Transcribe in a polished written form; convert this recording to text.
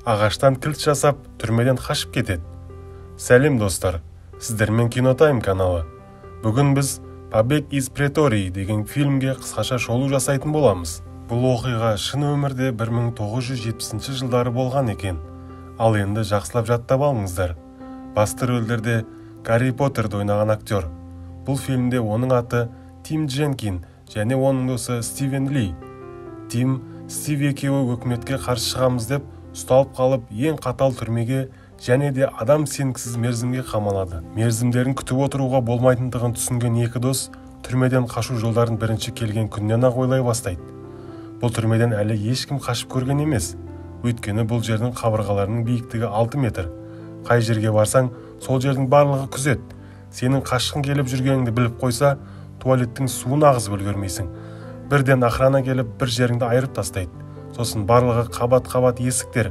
ағаштан кілт жасап түрмеден қашып кетеді. Сәлем достар, сіздермен Кинотайм каналы. Бүгін біз «Побег из Претории» деген фильмге қысқаша шолу жасайтын боламыз. Бұл оқиға шын өмірде 1970 жылдары болған екен. Ал енді жақсылап жаттап алыңыздар. Басты рөлдерде Гарри Поттерді ойнаған актер. Бұл фильмде оның аты Тим Дженкин және оның досы Стивен Ли. Тим, Стив екеуі өкіметке қарсы шығамыз деп ұсталып қалып ең қатал түрмеге және де адам сенгісіз мерзімге қамалады. Мерзімдерін күтіп отыруға болмайтындығын түсінген екі дос түрмеден қашу жолдарын бірінші келген күннен-ақ ойлай бастайды. Бұл түрмеден әлі ешкім қашып көрген емес. Өйткені бұл жердің қабырғаларының биіктігі 6 метр. Қай жерге барсаң, сол жердің барлығы күзет. Сенің қашқың келіп жүргеніңді біліп қойса, туалеттің суын ағызып үлгермейсің. Бірден охрана келіп бір жеріңді айырып тастайды. Сосын барлығы қабат-қабат есіктер,